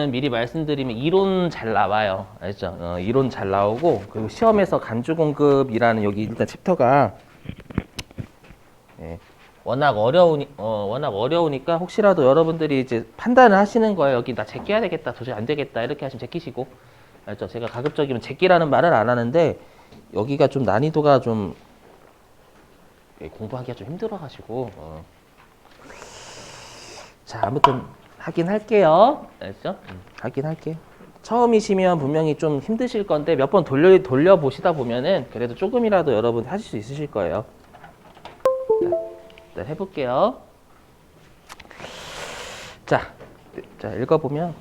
미리 말씀드리면 이론 잘 나와요. 알죠? 이론 잘 나오고 그리고 시험에서 간주 공급이라는 여기 일단 챕터가 워낙 어려우니까 혹시라도 여러분들이 이제 판단을 하시는 거예요. 여기 나 제껴야 되겠다, 도저히 안 되겠다 이렇게 하시면 제끼시고, 알죠? 제가 가급적이면 제끼라는 말은 안 하는데 여기가 좀 난이도가 좀 공부하기가 좀 힘들어가지고 자 아무튼. 하긴 할게요. 알죠? 하긴 할게요. 처음이시면 분명히 좀 힘드실 건데 몇 번 돌려보시다 보면은 그래도 조금이라도 여러분 하실 수 있으실 거예요. 자, 해볼게요. 자, 읽어보면,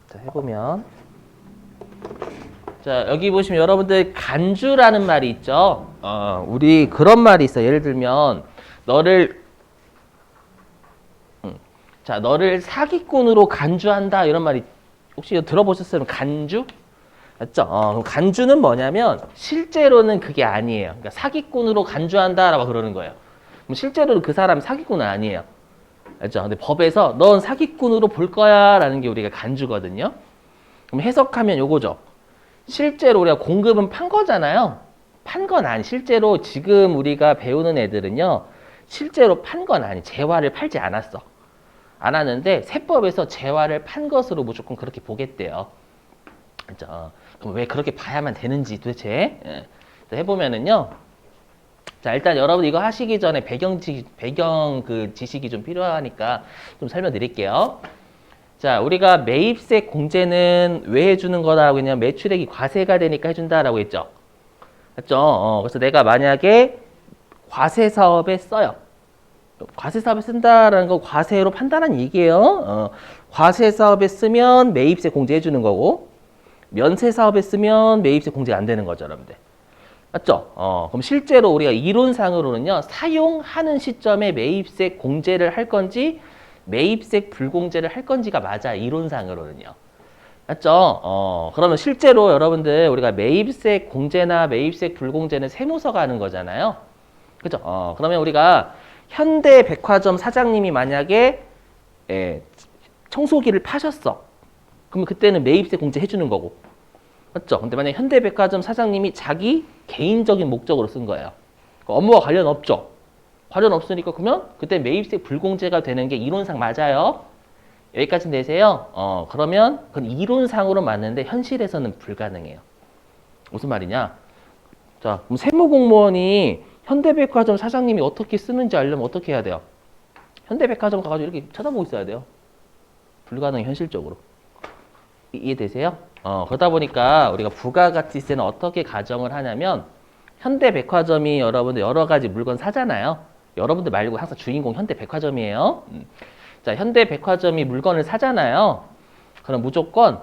자, 해보면. 자, 여기 보시면 여러분들 간주라는 말이 있죠? 우리 그런 말이 있어요. 예를 들면, 너를 사기꾼으로 간주한다 이런 말이 혹시 들어보셨어요? 간주? 맞죠? 그럼 간주는 뭐냐면 실제로는 그게 아니에요. 그러니까 사기꾼으로 간주한다라고 그러는 거예요. 그럼 실제로는 그 사람이 사기꾼은 아니에요. 알죠? 근데 법에서 넌 사기꾼으로 볼 거야라는 게 우리가 간주거든요. 그럼 해석하면 요거죠. 실제로 우리가 공급은 판 거잖아요. 판 건 아니. 실제로 지금 우리가 배우는 애들은요. 실제로 판 건 아니. 재화를 팔지 않았어. 안 하는데 세법에서 재화를 판 것으로 무조건 그렇게 보겠대요. 그렇죠? 그럼 왜 그렇게 봐야만 되는지 도대체 해보면은요. 자 일단 여러분 이거 하시기 전에 배경 그 지식이 좀 필요하니까 좀 설명드릴게요. 자 우리가 매입세 공제는 왜 해주는 거다라고 했냐면 매출액이 과세가 되니까 해준다라고 했죠. 맞죠? 그래서 내가 만약에 과세 사업에 써요. 과세 사업에 쓴다라는 거 과세로 판단한 얘기예요. 과세 사업에 쓰면 매입세 공제해 주는 거고 면세 사업에 쓰면 매입세 공제가 안 되는 거죠, 여러분들. 맞죠? 그럼 실제로 우리가 이론상으로는요. 사용하는 시점에 매입세 공제를 할 건지 매입세 불공제를 할 건지가 맞아요. 이론상으로는요. 맞죠? 그러면 실제로 여러분들 우리가 매입세 공제나 매입세 불공제는 세무서가 하는 거잖아요. 그죠? 그러면 우리가 현대백화점 사장님이 만약에 청소기를 파셨어. 그러면 그때는 매입세 공제 해주는 거고. 맞죠? 근데 만약에 현대백화점 사장님이 자기 개인적인 목적으로 쓴 거예요. 업무와 관련 없죠? 관련 없으니까 그러면 그때 매입세 불공제가 되는 게 이론상 맞아요. 여기까지 내세요. 그러면 그건 이론상으로 맞는데 현실에서는 불가능해요. 무슨 말이냐? 자, 그럼 세무공무원이 현대백화점 사장님이 어떻게 쓰는지 알려면 어떻게 해야 돼요? 현대백화점 가가지고 이렇게 쳐다보고 있어야 돼요. 불가능해, 현실적으로. 이해되세요? 그러다 보니까 우리가 부가가치세는 어떻게 가정을 하냐면 현대백화점이 여러분들 여러 가지 물건 사잖아요. 여러분들 말고 항상 주인공 현대백화점이에요. 자, 현대백화점이 물건을 사잖아요. 그럼 무조건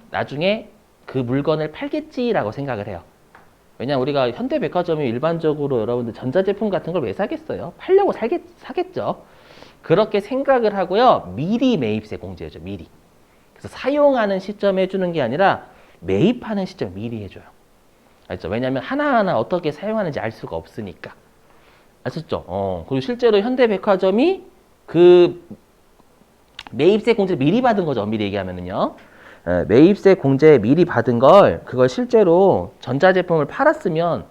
나중에 그 물건을 팔겠지라고 생각을 해요. 왜냐면 우리가 현대백화점이 일반적으로 여러분들 전자제품 같은 걸 왜 사겠어요? 팔려고 사겠죠. 그렇게 생각을 하고요. 미리 매입세 공제해줘. 미리. 그래서 사용하는 시점에 해주는 게 아니라 매입하는 시점에 미리 해줘요. 알죠? 왜냐면 하나하나 어떻게 사용하는지 알 수가 없으니까. 아셨죠? 그리고 실제로 현대백화점이 그 매입세 공제를 미리 받은 거죠. 미리 얘기하면은요. 매입세 공제 미리 받은 그걸 실제로 전자제품을 팔았으면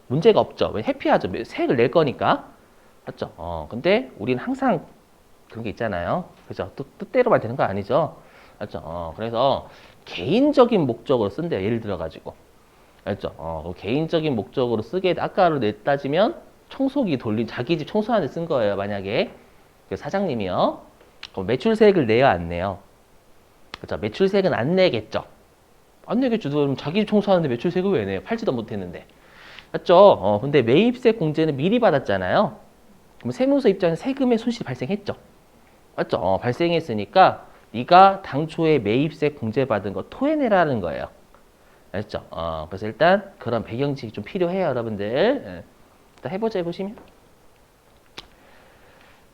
문제가 없죠. 왜 회피하죠. 세액을 낼 거니까. 맞죠? 근데 우리는 항상 그런 게 있잖아요. 그죠? 뜻대로만 되는 거 아니죠. 맞죠? 그래서 개인적인 목적으로 쓴대요. 예를 들어가지고. 알죠? 개인적인 목적으로 쓰게, 아까로 따지면 청소기 자기 집 청소하는 데 쓴 거예요. 만약에. 그 사장님이요. 그럼 매출세액을 내야 안 내요? 그렇죠. 매출세액은 안 내겠죠. 안 내겠죠. 그럼 자기 집 청소하는데 매출세액을 왜 내요? 팔지도 못했는데. 맞죠? 근데 매입세 공제는 미리 받았잖아요. 그럼 세무서 입장에서 세금의 손실이 발생했죠. 맞죠? 발생했으니까 네가 당초에 매입세 공제 받은 거 토해내라는 거예요. 알죠? 그래서 일단 그런 배경지식이 좀 필요해요, 여러분들. 일단 해보자 해보시면.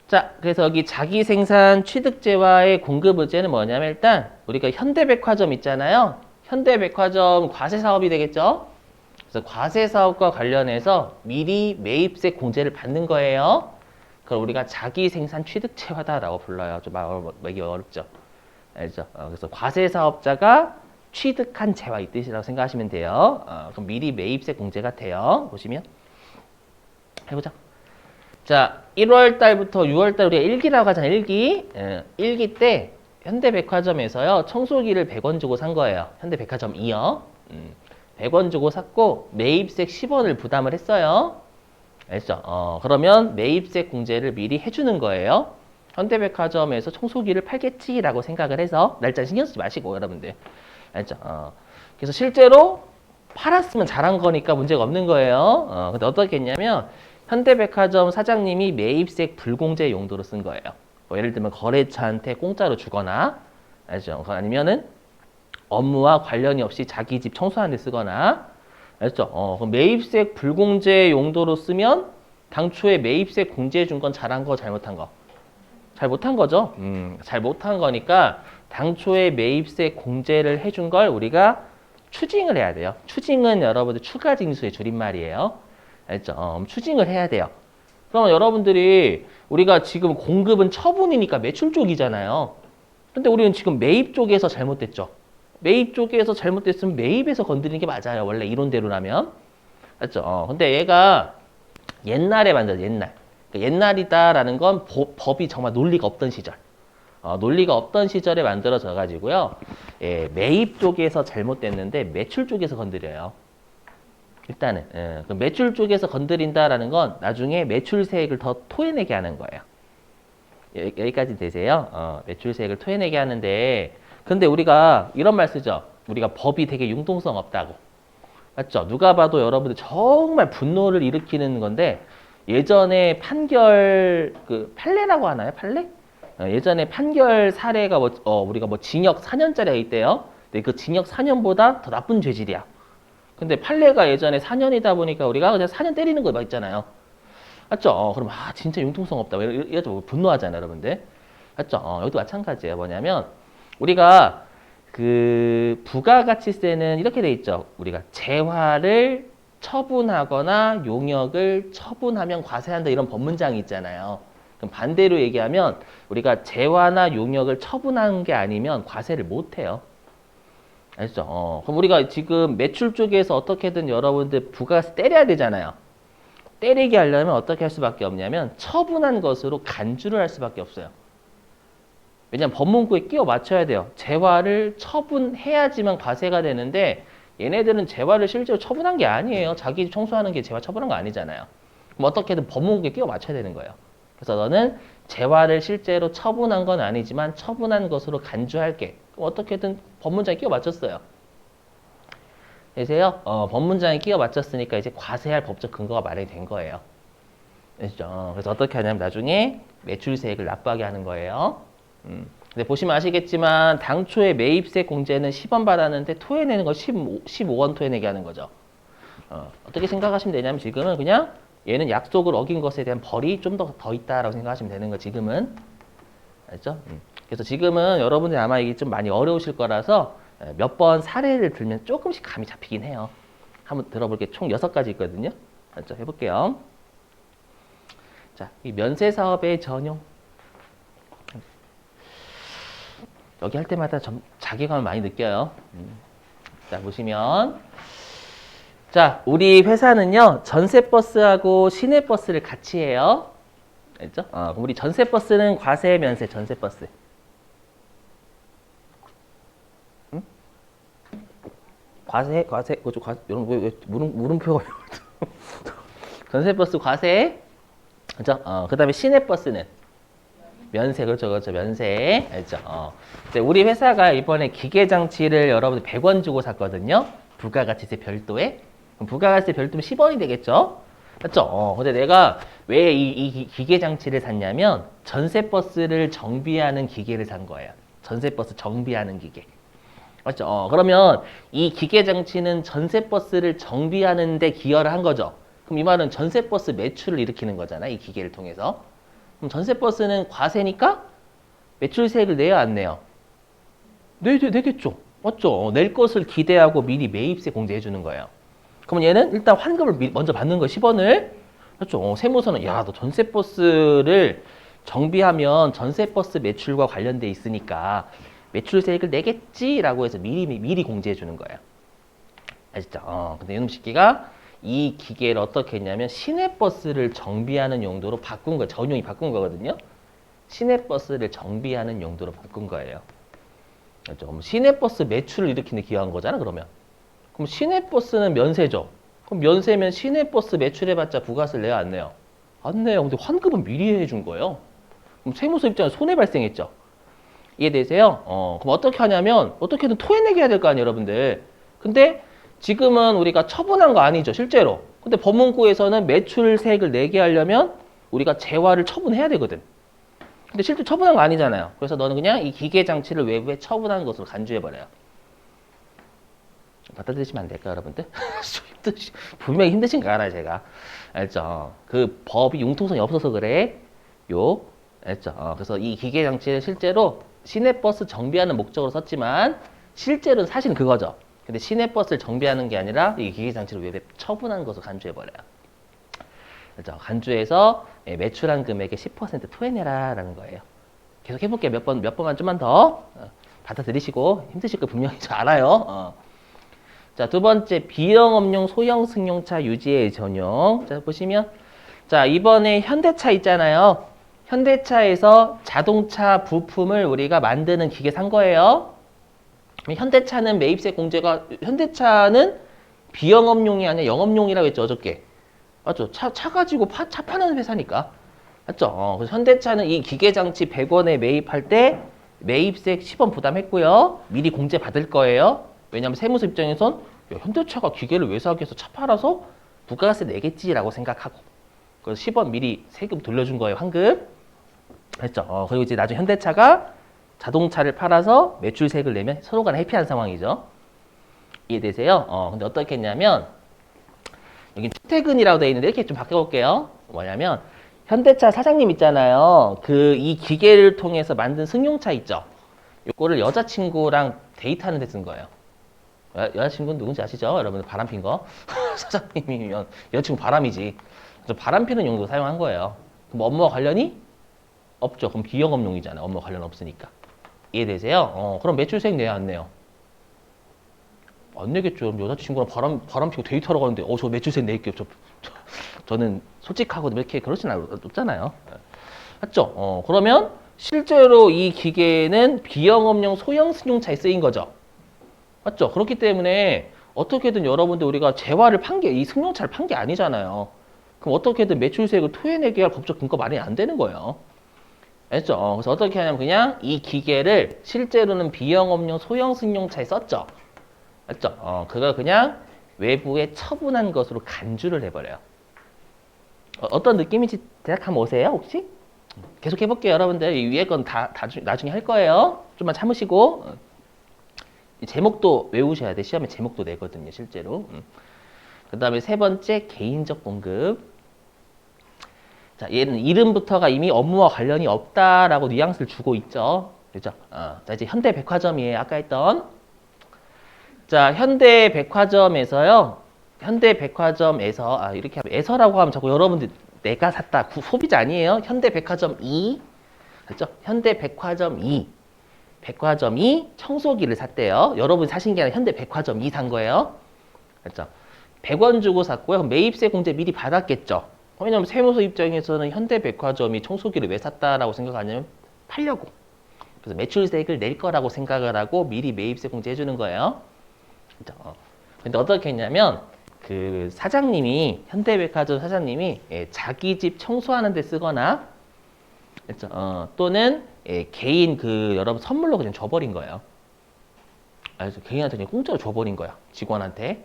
자, 그래서 여기 자기생산 취득재와의 공급의제는 뭐냐면 일단 우리가 현대백화점 있잖아요. 현대백화점 과세사업이 되겠죠. 그래서 과세사업과 관련해서 미리 매입세 공제를 받는 거예요. 그걸 우리가 자기생산 취득재화다라고 불러요. 좀 이게 어렵죠. 알죠? 그래서 과세 사업자가 취득한 재화 이 뜻이라고 생각하시면 돼요. 그럼 미리 매입세 공제 같아요. 보시면 해보자. 자, 1월 달부터 6월 달 우리가 1기라고 하잖아. 1기. 1기 때 현대백화점에서요. 청소기를 100원 주고 산 거예요. 현대백화점이요. 100원 주고 샀고 매입세 10원을 부담을 했어요. 알죠? 그러면 매입세 공제를 미리 해주는 거예요. 현대백화점에서 청소기를 팔겠지라고 생각을 해서 날짜 신경 쓰지 마시고 여러분들. 알죠? 그래서 실제로 팔았으면 잘한 거니까 문제가 없는 거예요. 근데 어떻게 했냐면 현대백화점 사장님이 매입세 불공제 용도로 쓴 거예요. 뭐 예를 들면 거래처한테 공짜로 주거나, 알죠? 아니면은 업무와 관련이 없이 자기 집 청소하는 데 쓰거나, 알죠? 그럼 매입세 불공제 용도로 쓰면 당초에 매입세 공제해 준 건 잘한 거, 잘못한 거? 잘 못한 거죠. 잘 못한 거니까 당초에 매입세 공제를 해준 걸 우리가 추징을 해야 돼요. 추징은 여러분들 추가징수의 줄임말이에요. 알죠? 추징을 해야 돼요. 그러면 여러분들이 우리가 지금 공급은 처분이니까 매출 쪽이잖아요. 근데 우리는 지금 매입 쪽에서 잘못됐죠. 매입 쪽에서 잘못됐으면 매입에서 건드리는 게 맞아요. 원래 이론대로라면. 맞죠? 근데 얘가 옛날에 만들었어. 옛날. 그러니까 옛날이다라는 건 법이 정말 논리가 없던 시절. 논리가 없던 시절에 만들어져 가지고요. 예, 매입 쪽에서 잘못됐는데 매출 쪽에서 건드려요. 일단은 그 매출 쪽에서 건드린다라는 건 나중에 매출세액을 더 토해내게 하는 거예요. 여기까지 되세요. 매출세액을 토해내게 하는데 근데 우리가 이런 말 쓰죠. 우리가 법이 되게 융통성 없다고. 맞죠? 누가 봐도 여러분들 정말 분노를 일으키는 건데 예전에 판결 그 판례라고 하나요? 판례? 예전에 판결 사례가 우리가 징역 4년짜리가 있대요. 근데 그 징역 4년보다 더 나쁜 죄질이야. 근데 판례가 예전에 4년이다 보니까 우리가 그냥 4년 때리는 거 있잖아요. 맞죠? 그럼 진짜 융통성 없다. 이러죠. 분노하잖아요, 여러분들. 맞죠? 여기도 마찬가지예요. 뭐냐면 우리가 그 부가가치세는 이렇게 돼 있죠. 우리가 재화를 처분하거나 용역을 처분하면 과세한다 이런 법문장이 있잖아요. 그럼 반대로 얘기하면 우리가 재화나 용역을 처분한 게 아니면 과세를 못 해요. 알죠? 그럼 우리가 지금 매출 쪽에서 어떻게든 여러분들 부가세 때려야 되잖아요. 때리게 하려면 어떻게 할 수밖에 없냐면 처분한 것으로 간주를 할 수밖에 없어요. 왜냐하면 법문구에 끼워 맞춰야 돼요. 재화를 처분해야지만 과세가 되는데 얘네들은 재화를 실제로 처분한 게 아니에요. 자기 집 청소하는 게 재화 처분한 거 아니잖아요. 그럼 어떻게든 법문구에 끼워 맞춰야 되는 거예요. 그래서 너는 재화를 실제로 처분한 건 아니지만 처분한 것으로 간주할게. 그럼 어떻게든 법문장에 끼워 맞췄어요. 되세요? 법문장에 끼워 맞췄으니까 이제 과세할 법적 근거가 마련이 된 거예요. 그렇죠? 그래서 어떻게 하냐면 나중에 매출세액을 납부하게 하는 거예요. 근데 보시면 아시겠지만 당초에 매입세 공제는 10원 받았는데 토해내는 거 15원 토해내게 하는 거죠. 어떻게 생각하시면 되냐면 지금은 그냥 얘는 약속을 어긴 것에 대한 벌이 좀 더 있다라고 생각하시면 되는 거 지금은. 알죠? 그래서 지금은 여러분들이 아마 이게 좀 많이 어려우실 거라서 몇 번 사례를 들면 조금씩 감이 잡히긴 해요. 한번 들어볼게요. 총 6가지 있거든요. 알죠? 해볼게요. 자, 이 면세 사업의 전용. 여기 할 때마다 좀 자괴감을 많이 느껴요. 자, 보시면. 자, 우리 회사는요, 전세버스하고 시내버스를 같이 해요. 알죠? 그럼 우리 전세버스는 과세, 면세, 전세버스. 응? 과세, 이런 왜 물음표가 전세버스 과세. 그죠? 그 다음에 시내버스는 면세, 그렇죠, 면세. 알죠? 우리 회사가 이번에 기계장치를 여러분들 100원 주고 샀거든요. 부가가치세 별도에. 그럼 부가가치세 별도면 10원이 되겠죠? 맞죠? 근데 내가 왜 이 기계장치를 샀냐면 전세버스를 정비하는 기계를 산 거예요. 전세버스 정비하는 기계. 맞죠? 그러면 이 기계장치는 전세버스를 정비하는 데 기여를 한 거죠. 그럼 이 말은 전세버스 매출을 일으키는 거잖아, 이 기계를 통해서. 그럼 전세버스는 과세니까 매출세액을 내야 안 내요? 내겠죠. 맞죠? 낼 것을 기대하고 미리 매입세 공제해 주는 거예요. 그러면 얘는 일단 환급을 먼저 받는 거 10원을. 맞죠? 세무서는 야, 너 전세버스를 정비하면 전세버스 매출과 관련돼 있으니까 매출세액을 내겠지라고 해서 미리 공제해 주는 거예요. 아시죠? 근데 이놈 새끼가 이 기계를 어떻게 했냐면 시내버스를 정비하는 용도로 바꾼 거, 전용이 바꾼 거거든요. 시내버스를 정비하는 용도로 바꾼 거예요. 그렇죠? 그럼 시내버스 매출을 일으키는 기여한 거잖아, 그러면. 그럼 시내버스는 면세죠. 그럼 면세면 시내버스 매출해봤자 부가세를 내야 안 내요? 안 내요. 근데 환급은 미리 해준 거예요. 그럼 세무서 입장에서 손해 발생했죠. 이해되세요? 그럼 어떻게 하냐면 어떻게든 토해내게 해야 될 거 아니에요, 여러분들. 근데 지금은 우리가 처분한 거 아니죠, 실제로. 근데 법문구에서는 매출세액을 내게 하려면 우리가 재화를 처분해야 되거든. 근데 실제 처분한 거 아니잖아요. 그래서 너는 그냥 이 기계 장치를 외부에 처분한 것으로 간주해버려요. 받아들이시면 안 될까요, 여러분들? 분명히 힘드신 거 알아요, 제가. 알죠? 그 법이 융통성이 없어서 그래. 알죠? 그래서 이 기계 장치를 실제로 시내버스 정비하는 목적으로 썼지만 실제로는 사실은 그거죠. 근데 시내버스를 정비하는 게 아니라 이 기계 장치를 외부에 처분한 것으로 간주해버려요. 그렇죠? 간주해서 매출한 금액의 10% 토해내라라는 거예요. 계속 해볼게요. 몇 번만 좀만 더 받아들이시고 힘드실 거 분명히 저 알아요. 자, 두 번째 비영업용 소형 승용차 유지의 전용. 자, 보시면 자, 이번에 현대차 있잖아요. 현대차에서 자동차 부품을 우리가 만드는 기계 산 거예요. 현대차는 매입세 공제가 현대차는 비영업용이 아니라 영업용이라고 했죠, 어저께. 맞죠? 차 가지고 차 파는 회사니까. 맞죠? 그래서 현대차는 이 기계장치 100원에 매입할 때 매입세 10원 부담했고요. 미리 공제 받을 거예요. 왜냐하면 세무서 입장에선 야, 현대차가 기계를 왜 사기 위해서 차 팔아서 부가세 내겠지라고 생각하고 그래서 10원 미리 세금 돌려준 거예요, 환급. 했죠? 그리고 이제 나중에 현대차가 자동차를 팔아서 매출세액을 내면 서로 간에 회피한 상황이죠. 이해되세요? 근데 어떻게 했냐면 여기 출퇴근이라고 되어 있는데 이렇게 좀 바꿔볼게요. 뭐냐면 현대차 사장님 있잖아요. 이 기계를 통해서 만든 승용차 있죠. 요거를 여자친구랑 데이트하는 데 쓴 거예요. 여자친구는 누군지 아시죠? 여러분들 바람핀 거. 사장님이면 여자친구 바람이지. 바람피는 용도로 사용한 거예요. 그럼 업무와 관련이 없죠. 그럼 비영업용이잖아요. 업무와 관련 없으니까. 이해되세요? 그럼 매출세액 내야 안 내요? 안 내겠죠. 여자친구랑 바람 피고 데이트하러 가는데 저 매출세액 낼게요. 저는 솔직하고 이렇게 그렇진 않잖아요. 맞죠? 그러면 실제로 이 기계는 비영업용 소형 승용차에 쓰인 거죠. 맞죠? 그렇기 때문에 어떻게든 여러분들 우리가 재화를 이 승용차를 판 게 아니잖아요. 그럼 어떻게든 매출세액을 토해내게 할 법적 근거 마련이 안 되는 거예요. 알죠? 그래서 어떻게 하냐면 그냥 이 기계를 실제로는 비영업용 소형 승용차에 썼죠. 맞죠? 그걸 그냥 외부에 처분한 것으로 간주를 해버려요. 어떤 느낌인지 대략 한번 오세요, 혹시? 계속 해볼게요, 여러분들. 이 위에 건 다 나중에 할 거예요. 좀만 참으시고. 이 제목도 외우셔야 돼. 시험에 제목도 내거든요, 실제로. 그 다음에 세 번째, 개인적 봉급. 자, 얘는 이름부터가 이미 업무와 관련이 없다라고 뉘앙스를 주고 있죠. 그죠? 자, 이제 현대백화점이에요. 아까 했던. 자, 현대백화점에서요. 현대백화점에서, 이렇게 하면, 에서라고 하면 자꾸 여러분들 내가 샀다. 소비자 아니에요. 현대백화점 2. 그죠? 현대백화점 2. 백화점 2 청소기를 샀대요. 여러분이 사신 게 아니라 현대백화점 2 산 거예요. 그죠? 100원 주고 샀고요. 그럼 매입세 공제 미리 받았겠죠. 왜냐면 세무서 입장에서는 현대백화점이 청소기를 왜 샀다라고 생각하냐면 팔려고. 그래서 매출세액을 낼 거라고 생각을 하고 미리 매입세 공제 해주는 거예요. 그죠? 근데 어떻게 했냐면 그 사장님이 현대백화점 사장님이 자기 집 청소하는 데 쓰거나 그죠? 또는 개인 여러분 선물로 그냥 줘버린 거예요. 그래서 개인한테 그냥 공짜로 줘버린 거야. 직원한테.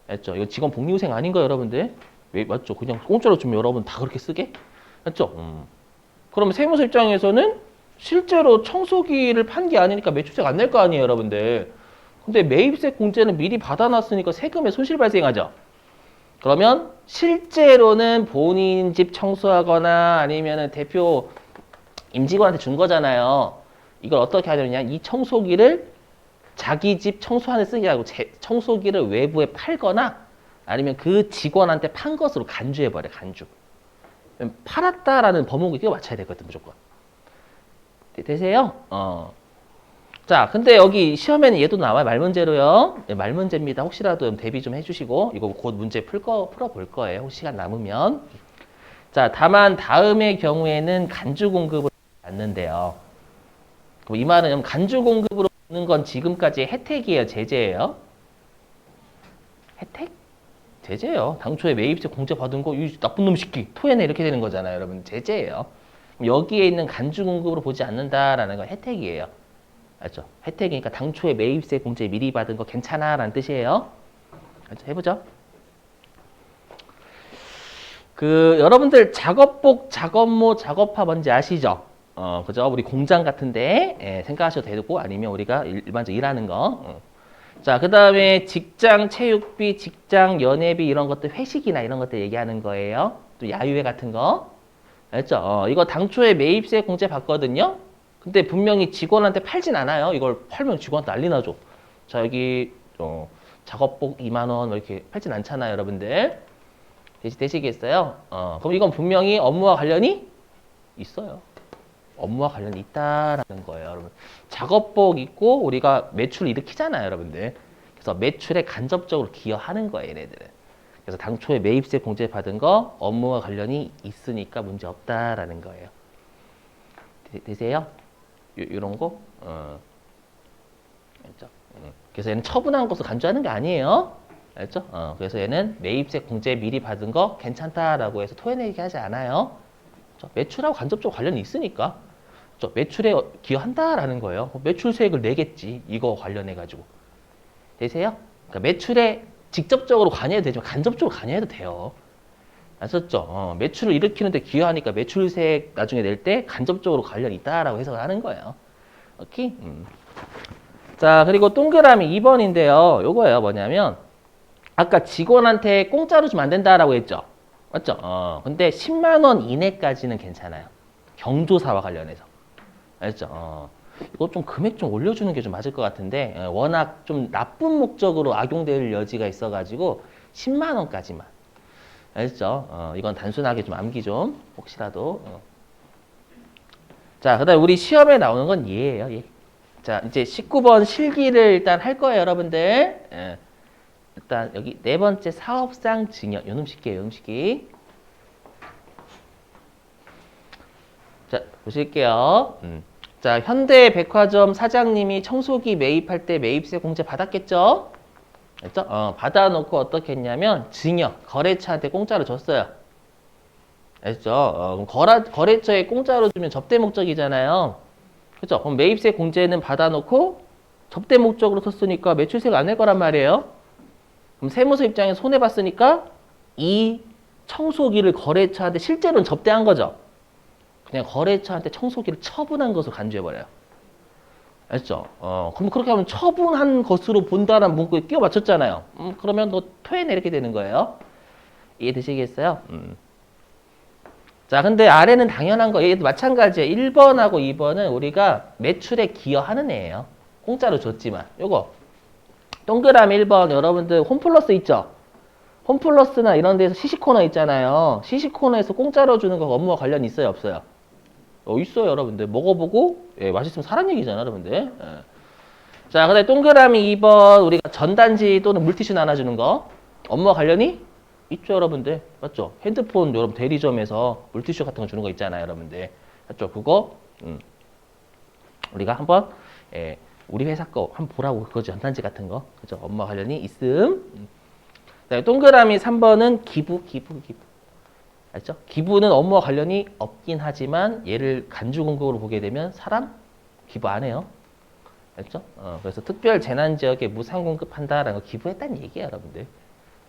알죠? 이거 직원 복리후생 아닌 거예요, 여러분들? 왜 맞죠? 그냥 공짜로 주면 여러분 다 그렇게 쓰게? 맞죠? 그러면 세무서 입장에서는 실제로 청소기를 판 게 아니니까 매출세가 안 낼 거 아니에요, 여러분들. 근데 매입세 공제는 미리 받아놨으니까 세금에 손실 발생하죠. 그러면 실제로는 본인 집 청소하거나 아니면 대표 임직원한테 준 거잖아요. 이걸 어떻게 하냐면 이 청소기를 자기 집 청소하는 쓰기 하고 청소기를 외부에 팔거나 아니면 그 직원한테 판 것으로 간주해버려. 간주. 팔았다라는 법문구 이거 맞춰야 되거든, 무조건. 되세요? 자, 근데 여기 시험에는 얘도 나와요. 말문제로요. 네, 말문제입니다. 혹시라도 대비 좀 해주시고 이거 곧 문제 풀어볼 거예요. 혹시 시간 남으면. 자, 다만 다음의 경우에는 간주 공급을 받는데요. 그럼 이 말은 간주 공급으로 받는 건 지금까지 혜택이에요, 제재예요? 혜택? 제재예요. 당초에 매입세 공제 받은 거 이 나쁜 놈 새끼 토해내 이렇게 되는 거잖아요, 여러분. 제재예요. 그럼 여기에 있는 간주 공급으로 보지 않는다라는 건 혜택이에요. 알죠? 혜택이니까 당초에 매입세 공제 미리 받은 거 괜찮아라는 뜻이에요. 알죠? 해보죠. 여러분들 작업복, 작업모, 작업화 뭔지 아시죠? 그죠? 우리 공장 같은데 생각하셔도 되고 아니면 우리가 일반적으로 일하는 거. 자, 그 다음에 직장 체육비, 직장 연회비 이런 것들 회식이나 이런 것들 얘기하는 거예요. 또 야유회 같은 거. 알죠? 이거 당초에 매입세 공제 받거든요. 근데 분명히 직원한테 팔진 않아요. 이걸 팔면 직원한테 난리 나죠. 자, 여기 작업복 2만 원 이렇게 팔진 않잖아요, 여러분들. 되시겠어요? 그럼 이건 분명히 업무와 관련이 있어요. 업무와 관련이 있다라는 거예요, 여러분. 작업복 입고 우리가 매출 일으키잖아요, 여러분들. 그래서 매출에 간접적으로 기여하는 거예요, 얘네들은. 그래서 당초에 매입세 공제 받은 거 업무와 관련이 있으니까 문제 없다라는 거예요. 되세요? 이런 거? 알죠? 그래서 얘는 처분한 것을 간주하는 게 아니에요. 알죠? 그래서 얘는 매입세 공제 미리 받은 거 괜찮다라고 해서 토해내게 하지 않아요. 매출하고 간접적으로 관련이 있으니까 매출에 기여한다라는 거예요. 매출 수익을 내겠지. 이거 관련해가지고. 되세요? 그러니까 매출에 직접적으로 관여해도 되지만 간접적으로 관여해도 돼요. 아셨죠? 매출을 일으키는데 기여하니까 매출세액 나중에 낼 때 간접적으로 관련이 있다라고 해석을 하는 거예요. 오케이? 자, 그리고 동그라미 2번인데요. 요거예요. 뭐냐면 아까 직원한테 공짜로 주면 안 된다라고 했죠? 맞죠? 근데 10만 원 이내까지는 괜찮아요. 경조사와 관련해서. 알죠? 이거 좀 금액 좀 올려주는 게 좀 맞을 것 같은데 워낙 좀 나쁜 목적으로 악용될 여지가 있어가지고 10만 원까지만. 알죠? 이건 단순하게 좀 암기 좀 혹시라도. 자, 그다음 우리 시험에 나오는 건 얘예요. 얘. 자, 이제 19번 실기를 일단 할 거예요, 여러분들. 일단 여기 네 번째 사업상 증여. 요놈 쉽게요, 요놈 쉽기. 자, 보실게요. 자, 현대백화점 사장님이 청소기 매입할 때 매입세 공제 받았겠죠? 알죠? 받아놓고 어떻게 했냐면 증여, 거래처한테 공짜로 줬어요. 알죠? 그럼 거래처에 공짜로 주면 접대 목적이잖아요. 그죠? 그럼 매입세 공제는 받아놓고 접대 목적으로 썼으니까 매출세가 안 낼 거란 말이에요. 그럼 세무서 입장에 손해봤으니까 이 청소기를 거래처한테 실제로는 접대한 거죠. 그냥 거래처한테 청소기를 처분한 것으로 간주해버려요. 알죠? 그럼 그렇게 하면 처분한 것으로 본다는 문구에 끼워 맞췄잖아요. 그러면 너 토해내 이렇게 되는 거예요. 이해되시겠어요? 자, 근데 아래는 당연한 거, 얘도 마찬가지예요. 1번하고 2번은 우리가 매출에 기여하는 애예요. 공짜로 줬지만. 요거. 동그라미 1번, 여러분들 홈플러스 있죠? 홈플러스나 이런 데서 시식코너 있잖아요. 시식코너에서 공짜로 주는 거 업무와 관련이 있어요, 없어요? 있어요, 여러분들. 먹어보고, 맛있으면 사란 얘기잖아, 여러분들. 자, 그다음에 동그라미 2번, 우리가 전단지 또는 물티슈 나눠주는 거. 업무와 관련이 있죠, 여러분들. 맞죠? 핸드폰 여러분 대리점에서 물티슈 같은 거 주는 거 있잖아요, 여러분들. 맞죠? 그거 우리가 한번 우리 회사 거 한번 보라고 그거죠. 전단지 같은 거. 그죠? 업무 관련이 있음. 네, 동그라미 3번은 기부. 알죠? 기부는 업무와 관련이 없긴 하지만 얘를 간주 공급으로 보게 되면 사람 기부 안 해요. 알죠? 그래서 특별 재난 지역에 무상 공급한다라는 거 기부했다는 얘기예요, 여러분들.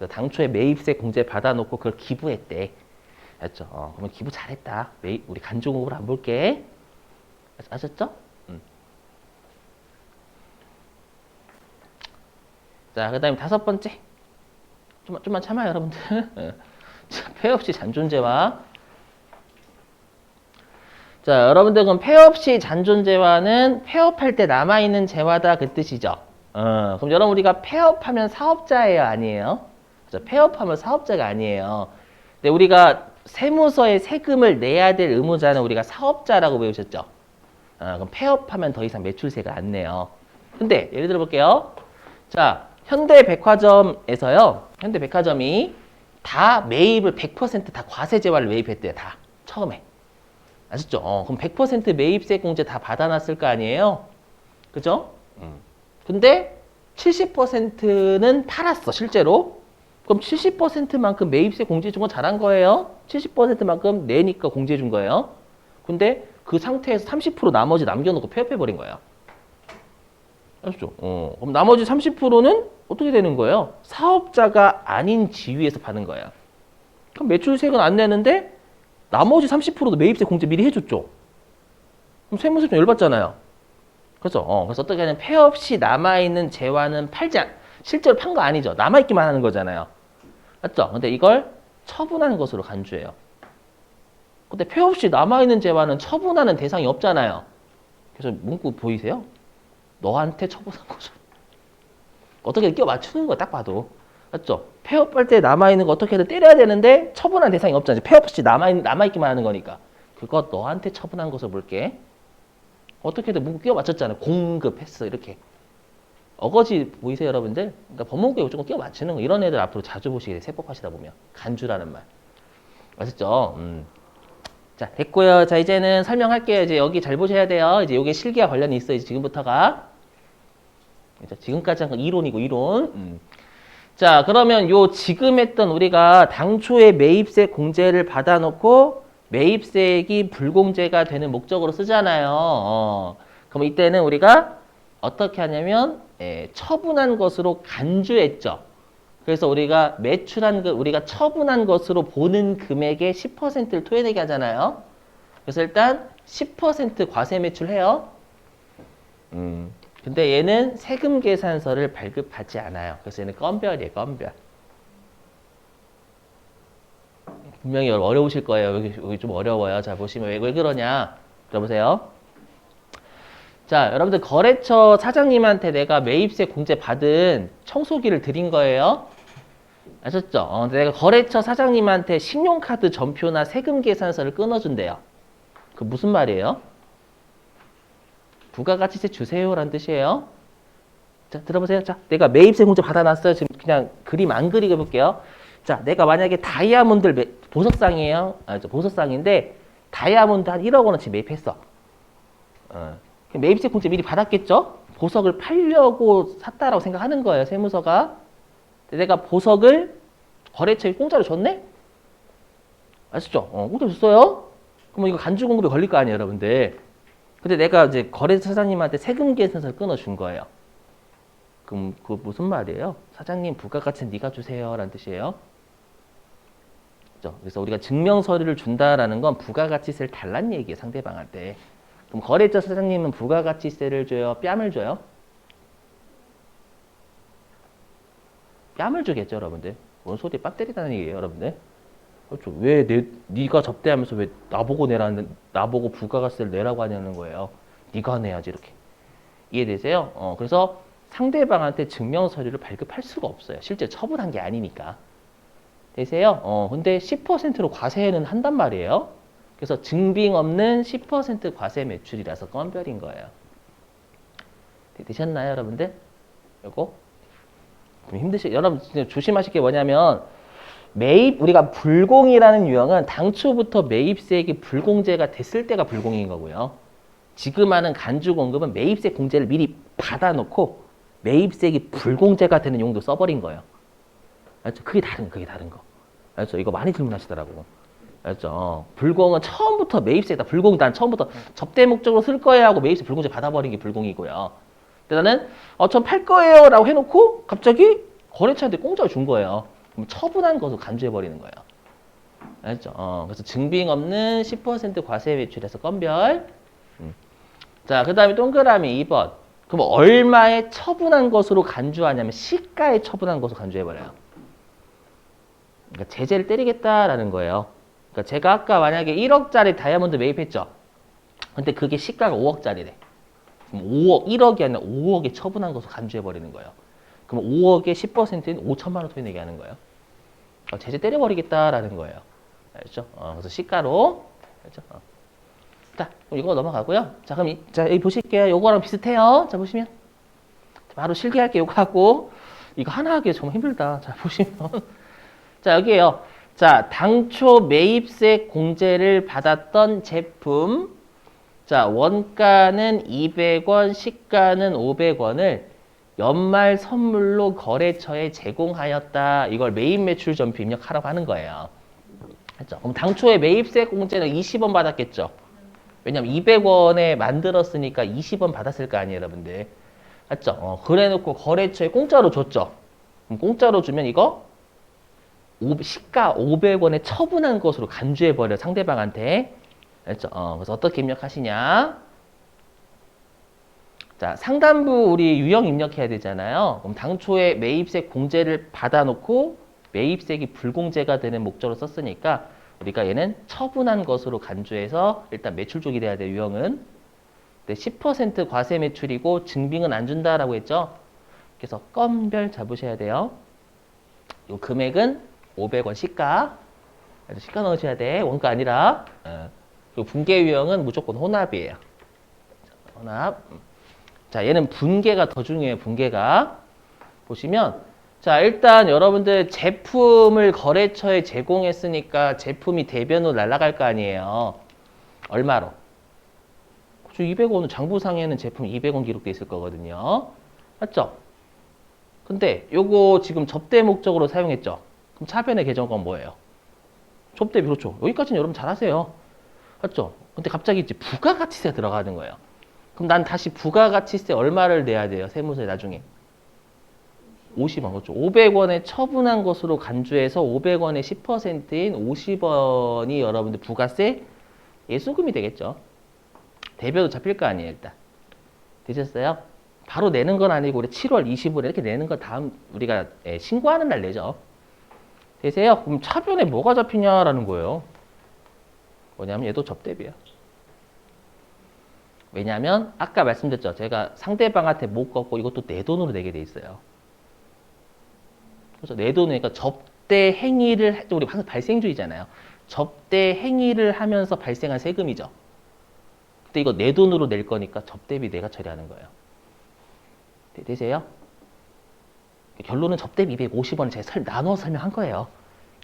당초에 매입세 공제 받아놓고 그걸 기부했대. 알죠? 그러면 기부 잘했다. 우리 간주공급을 안 볼게. 아셨죠? 자, 그 다음에 5번째. 좀만 참아요, 여러분들. 폐 없이 잔존재화. 자, 여러분들 그럼 폐 없이 잔존재화는 폐업할 때 남아있는 재화다 그 뜻이죠. 그럼 여러분 우리가 폐업하면 사업자예요, 아니에요? 폐업하면 사업자가 아니에요. 근데 우리가 세무서에 세금을 내야 될 의무자는 우리가 사업자라고 배우셨죠. 그럼 폐업하면 더 이상 매출세가 안 내요. 근데 예를 들어 볼게요. 자, 현대백화점에서요. 현대백화점이 다 매입을 100%다 과세 제외를 매입했대요. 다 처음에. 아셨죠? 그럼 100% 매입세 공제 다 받아놨을 거 아니에요? 그죠? 근데 70%는 팔았어, 실제로. 그럼 70%만큼 매입세 공제 준 건 잘한 거예요. 70%만큼 내니까 공제 준 거예요. 근데 그 상태에서 30% 나머지 남겨놓고 폐업해버린 거예요. 아시죠? 그럼 나머지 30%는 어떻게 되는 거예요? 사업자가 아닌 지위에서 받는 거예요. 그럼 매출세액은 안 내는데 나머지 30%도 매입세 공제 미리 해줬죠. 그럼 세무서 좀 열받잖아요. 그렇죠? 그래서 어떻게 하냐면 폐업 시 남아있는 재화는 팔지 실제로 판 거 아니죠. 남아있기만 하는 거잖아요. 맞죠? 근데 이걸 처분하는 것으로 간주해요. 근데 폐업 시 남아있는 재화는 처분하는 대상이 없잖아요. 그래서 문구 보이세요? 너한테 처분한 거죠. 어떻게든 끼워 맞추는 거야, 딱 봐도. 맞죠? 폐업할 때 남아있는 거 어떻게든 때려야 되는데 처분한 대상이 없잖아요. 폐업 시 남아있기만 하는 거니까. 그거 너한테 처분한 것을 볼게. 어떻게든 문구 끼워 맞췄잖아요. 공급했어, 이렇게. 어거지 보이세요, 여러분들? 그러니까 법문구에 조금 끼워 맞추는 거. 이런 애들 앞으로 자주 보시게 돼, 세법하시다 보면. 간주라는 말. 아셨죠? 자, 됐고요. 자, 이제는 설명할게요. 이제 여기 잘 보셔야 돼요. 이제 요게 실기와 관련이 있어요. 이제 지금부터가. 지금까지 한 건 이론이고, 이론. 자, 그러면 요 지금 했던 우리가 당초에 매입세 공제를 받아놓고 매입세액이 불공제가 되는 목적으로 쓰잖아요. 그럼 이때는 우리가 어떻게 하냐면 처분한 것으로 간주했죠. 그래서 우리가 매출한 우리가 처분한 것으로 보는 금액의 10%를 토해내게 하잖아요. 그래서 일단 10% 과세 매출해요. 근데 얘는 세금 계산서를 발급하지 않아요. 그래서 얘는 건별이에요, 건별. 분명히 어려우실 거예요. 여기 좀 어려워요. 자, 보시면 왜 그러냐. 들어보세요. 자, 여러분들 거래처 사장님한테 내가 매입세 공제 받은 청소기를 드린 거예요. 아셨죠? 내가 거래처 사장님한테 신용카드 전표나 세금 계산서를 끊어준대요. 그 무슨 말이에요? 부가가치세 주세요라는 뜻이에요. 자, 들어보세요. 자, 내가 매입세 공제 받아놨어요. 지금 그냥 그림 안 그리게 볼게요. 자, 내가 만약에 다이아몬드 보석상이에요. 보석상인데 다이아몬드 한 1억 원어치 매입했어. 매입세 공제 미리 받았겠죠? 보석을 팔려고 샀다라고 생각하는 거예요, 세무서가. 내가 보석을 거래처에 공짜로 줬네? 아시죠? 공짜로 줬어요? 그럼 이거 간주 공급에 걸릴 거 아니에요, 여러분들. 근데 내가 이제 거래처 사장님한테 세금 계산서를 끊어준 거예요. 그럼 그 무슨 말이에요? 사장님 부가가치는 네가 주세요 라는 뜻이에요. 그렇죠? 그래서 우리가 증명서류를 준다라는 건 부가가치세를 달란 얘기예요, 상대방한테. 그럼 거래처 사장님은 부가가치세를 줘요? 뺨을 줘요? 뺨을 주겠죠, 여러분들. 뭔 소리에 뺨 때리다는 얘기예요, 여러분들. 그렇죠. 왜 네가 접대하면서 왜 나보고 부가가치세를 내라고 하냐는 거예요. 네가 내야지, 이렇게. 이해되세요? 그래서 상대방한테 증명서류를 발급할 수가 없어요. 실제 처분한 게 아니니까. 되세요? 근데 10%로 과세는 한단 말이에요. 그래서 증빙 없는 10% 과세 매출이라서 건별인 거예요. 되셨나요, 여러분들? 이거 여러분 조심하실 게 뭐냐면 우리가 불공이라는 유형은 당초부터 매입세액이 불공제가 됐을 때가 불공인 거고요. 지금 하는 간주공급은 매입세 공제를 미리 받아놓고 매입세액이 불공제가 되는 용도 써버린 거예요. 알죠? 그게 다른 거. 알죠? 이거 많이 질문하시더라고. 알죠? 불공은 처음부터 매입세다. 불공 난 처음부터 접대 목적으로 쓸 거예요 하고 매입세 불공제 받아버린 게 불공이고요. 나는 전 팔 거예요 라고 해놓고 갑자기 거래처한테 공짜로 준 거예요. 그럼 처분한 것으로 간주해버리는 거예요. 알죠? 그래서 증빙 없는 10% 과세 매출에서 건별. 자, 그 다음에 동그라미 2번. 그럼 얼마에 처분한 것으로 간주하냐면 시가에 처분한 것으로 간주해버려요. 그러니까 제재를 때리겠다라는 거예요. 그러니까 제가 아까 만약에 1억짜리 다이아몬드 매입했죠. 근데 그게 시가가 5억짜리래. 그럼 5억, 1억이 아니라 5억에 처분한 것으로 간주해버리는 거예요. 그럼 5억의 10%인 5천만 원 토해내게 하는 거예요. 제재 때려버리겠다라는 거예요. 알죠? 그래서 시가로. 알죠? 자, 그럼 이거 넘어가고요. 자, 그럼 자, 여기 보실게요. 요거랑 비슷해요. 자, 보시면. 바로 실기할게 요거 하고. 이거 하나 하기 정말 힘들다. 자, 보시면. 자, 여기에요. 자, 당초 매입세 공제를 받았던 제품. 자, 원가는 200원, 시가는 500원을 연말 선물로 거래처에 제공하였다. 이걸 매입 매출 전표 입력하라고 하는 거예요. 그렇죠? 그럼 당초에 매입세 공제는 20원 받았겠죠? 왜냐면 200원에 만들었으니까 20원 받았을 거 아니에요, 여러분들. 맞죠? 그래 놓고 거래처에 공짜로 줬죠? 그럼 공짜로 주면 이거 시가 500원에 처분한 것으로 간주해버려, 상대방한테. 알죠? 그래서 어떻게 입력하시냐? 자, 상단부 우리 유형 입력해야 되잖아요. 그럼 당초에 매입세 공제를 받아놓고 매입세액이 불공제가 되는 목적으로 썼으니까 우리가 얘는 처분한 것으로 간주해서 일단 매출 쪽이 돼야 돼요, 유형은. 10% 과세 매출이고 증빙은 안 준다라고 했죠. 그래서 건별 잡으셔야 돼요. 이 금액은 500원 시가. 시가 넣으셔야 돼. 원가 아니라. 그리고 분계 유형은 무조건 혼합이에요. 혼합. 자, 얘는 분계가 더 중요해요. 분계가. 보시면 자, 일단 여러분들 제품을 거래처에 제공했으니까 제품이 대변으로 날아갈 거 아니에요. 얼마로? 200원은 장부상에는 제품 200원 기록돼 있을 거거든요. 맞죠? 근데 요거 지금 접대 목적으로 사용했죠? 그럼 차변의 계정건 뭐예요? 접대비, 그렇죠. 여기까지는 여러분 잘 아세요. 맞죠? 근데 갑자기 이제 부가가치세가 들어가는 거예요. 그럼 난 다시 부가가치세 얼마를 내야 돼요? 세무서에 나중에. 50원, 그렇죠. 500원에 처분한 것으로 간주해서 500원의 10%인 50원이 여러분들 부가세 예수금이 되겠죠. 대별도 잡힐 거 아니에요, 일단. 되셨어요? 바로 내는 건 아니고 우리 7월 20일에 이렇게 내는 건 다음 우리가 신고하는 날 내죠. 되세요? 그럼 차변에 뭐가 잡히냐라는 거예요. 뭐냐면 얘도 접대비야. 왜냐하면 아까 말씀드렸죠. 제가 상대방한테 못 걷고 이것도 내 돈으로 내게 돼 있어요. 그래서 내 돈이니까 접대 행위를 우리 항상 발생주의잖아요. 접대 행위를 하면서 발생한 세금이죠. 근데 이거 내 돈으로 낼 거니까 접대비 내가 처리하는 거예요. 되세요? 결론은 접대비 250원을 제가 나눠 설명한 거예요.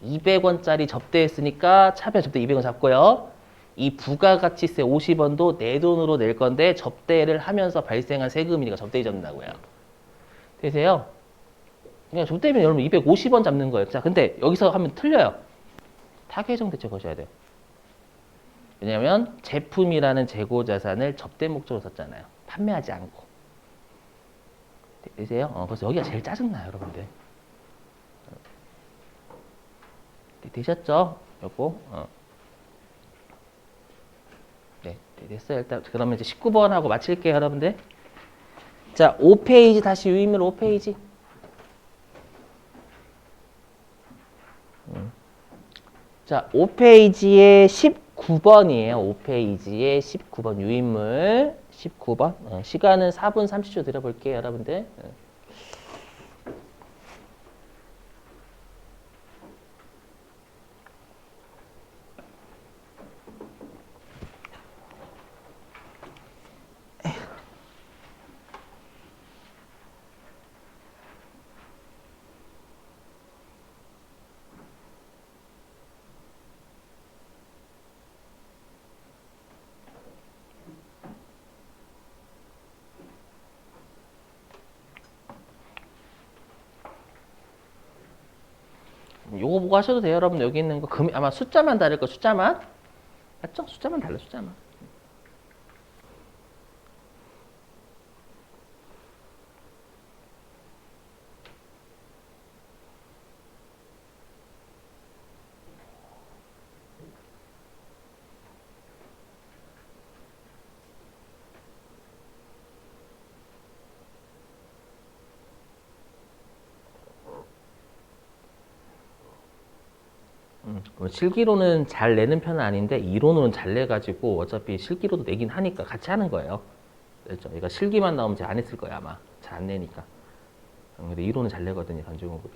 200원짜리 접대했으니까 차별 접대 200원 잡고요. 이 부가가치세 50원도 내 돈으로 낼 건데 접대를 하면서 발생한 세금이니까 접대비 잡는다고요. 되세요? 그냥 접대비는 여러분 250원 잡는 거예요. 자, 근데 여기서 하면 틀려요. 타개정 대책 거셔야 돼요. 왜냐하면 제품이라는 재고자산을 접대 목적으로 썼잖아요. 판매하지 않고. 되세요? 그래서 여기가 제일 짜증나요, 여러분들. 되셨죠? 요거. 네, 됐어요. 일단 그러면 이제 19번 하고 마칠게요, 여러분들. 자, 5페이지 다시 유인물 5페이지. 자, 5페이지에 19번이에요. 5페이지에 19번 유인물 19번. 시간은 4분 30초 드려볼게요, 여러분들. 요거 보고 하셔도 돼요, 여러분. 여기 있는 거 아마 숫자만 다를 거, 숫자만. 맞죠? 숫자만 달라, 숫자만. 실기로는 잘 내는 편은 아닌데 이론으로는 잘 내가지고 어차피 실기로도 내긴 하니까 같이 하는 거예요. 그렇죠? 얘가 실기만 나오면 잘 안 했을 거야 아마. 잘 안 내니까. 근데 이론은 잘 내거든요, 간주공급이.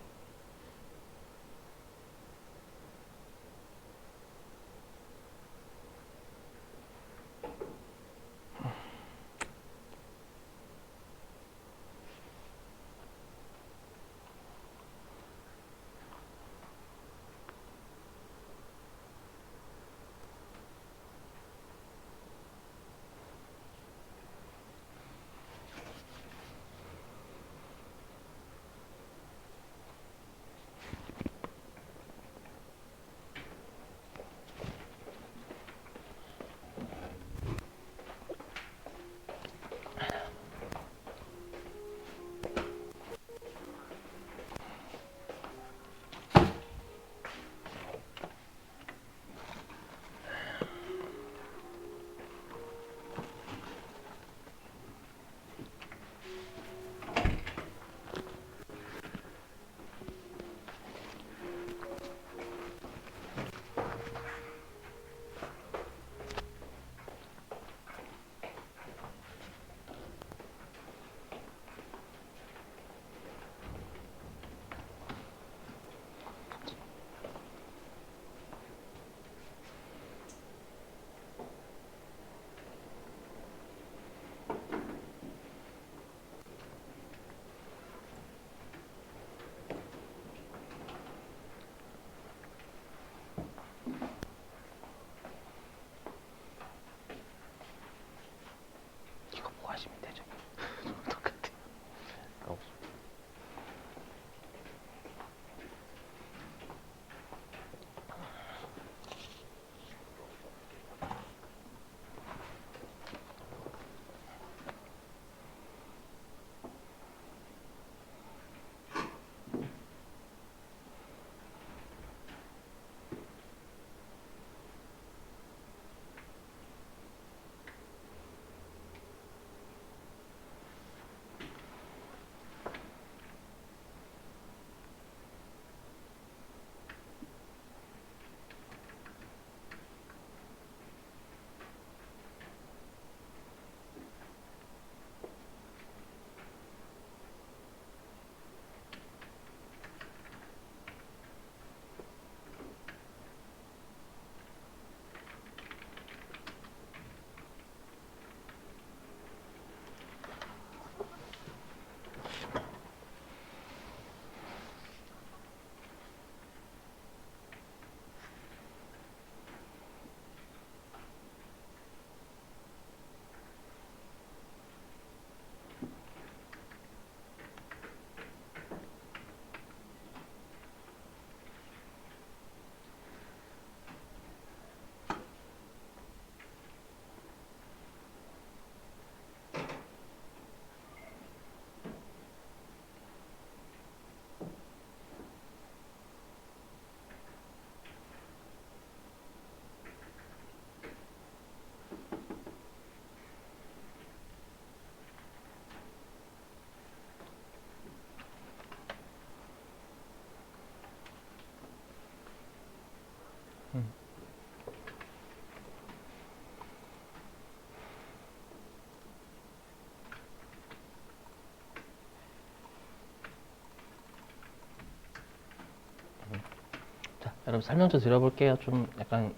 여러분 설명 좀 드려볼게요. 좀 약간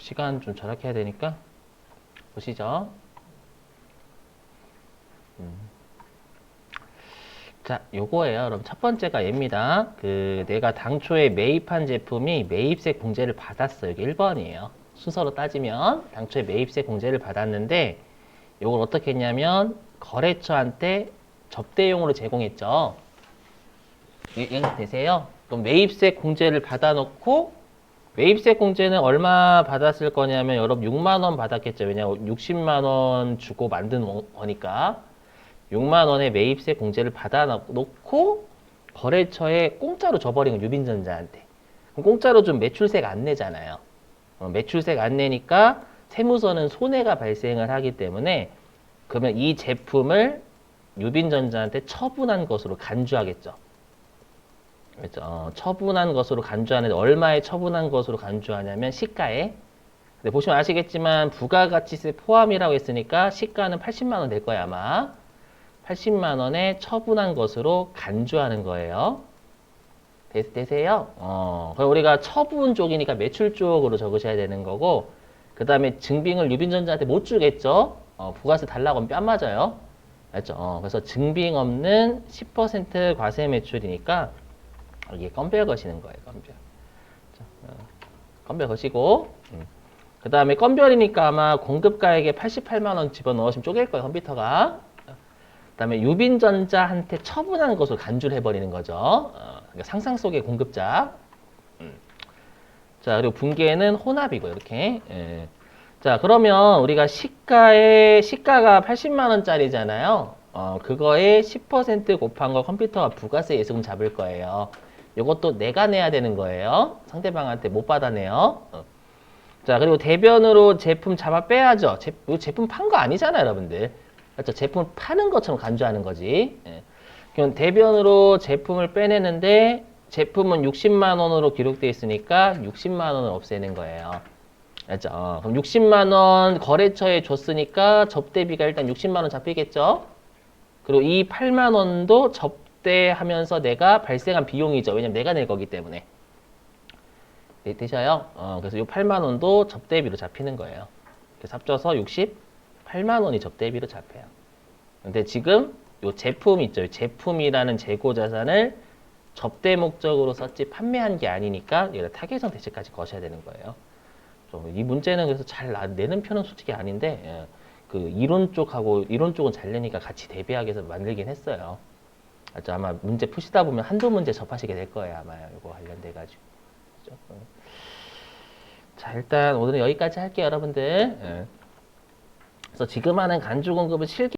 시간 좀 절약해야 되니까 보시죠. 자, 요거예요. 여러분 첫 번째가 얘입니다. 내가 당초에 매입한 제품이 매입세 공제를 받았어요. 여기 1번이에요. 순서로 따지면 당초에 매입세 공제를 받았는데 요걸 어떻게 했냐면 거래처한테 접대용으로 제공했죠. 이해가 되세요? 그럼 매입세 공제를 받아놓고 매입세 공제는 얼마 받았을 거냐면 여러분 6만 원 받았겠죠. 왜냐면 60만 원 주고 만든 거니까 6만 원의 매입세 공제를 받아놓고 거래처에 공짜로 줘버린 거 유빈전자한테. 그럼 공짜로 좀 매출세가 안 내잖아요. 매출세가 안 내니까 세무서는 손해가 발생을 하기 때문에 그러면 이 제품을 유빈전자한테 처분한 것으로 간주하겠죠. 그렇죠? 처분한 것으로 간주하는데 얼마에 처분한 것으로 간주하냐면 시가에. 근데 보시면 아시겠지만 부가가치세 포함이라고 했으니까 시가는 80만 원 될 거야 아마. 80만 원에 처분한 것으로 간주하는 거예요. 되세요? 그럼 우리가 처분 쪽이니까 매출 쪽으로 적으셔야 되는 거고, 그 다음에 증빙을 유빈전자한테 못 주겠죠? 부가세 달라고 하면 뺨 맞아요. 알죠? 그래서 증빙 없는 10% 과세 매출이니까, 이게 건별 거시는 거예요, 건별. 자, 건별 거시고, 그 다음에 건별이니까 아마 공급가액에 88만 원 집어넣으시면 쪼갤 거예요, 컴퓨터가. 그 다음에 유빈전자한테 처분한 것으로 간주를 해버리는 거죠. 그러니까 상상 속의 공급자. 자, 그리고 분계는 혼합이고, 이렇게. 자, 그러면 우리가 시가가 80만 원짜리잖아요. 그거에 10% 곱한 거 컴퓨터가 부가세 예수금 잡을 거예요. 이것도 내가 내야 되는 거예요. 상대방한테 못 받아내요. 자, 그리고 대변으로 제품 잡아 빼야죠. 제품 판 거 아니잖아요, 여러분들. 그렇죠? 제품을 파는 것처럼 간주하는 거지. 그럼 대변으로 제품을 빼내는데 제품은 60만 원으로 기록되어 있으니까 60만 원을 없애는 거예요. 알죠? 그럼 60만 원 거래처에 줬으니까 접대비가 일단 60만 원 잡히겠죠? 그리고 이 8만 원도 접대하면서 내가 발생한 비용이죠. 왜냐면 내가 낼 거기 때문에. 되셔요? 그래서 이 8만 원도 접대비로 잡히는 거예요. 그래서 합쳐서 68만 원이 접대비로 잡혀요. 근데 지금 이 제품 있죠. 제품이라는 재고 자산을 접대 목적으로 썼지 판매한 게 아니니까 얘가 타겟성 대체까지 거셔야 되는 거예요. 이 문제는 그래서 잘 내는 편은 솔직히 아닌데 그 이론 쪽은 잘 내니까 같이 대비하기 위해서 만들긴 했어요. 아마 문제 푸시다 보면 한두 문제 접하시게 될 거예요. 아마 이거 관련돼 가지고. 그렇죠? 자, 일단 오늘은 여기까지 할게요, 여러분들. 그래서 지금 하는 간주 공급은 실기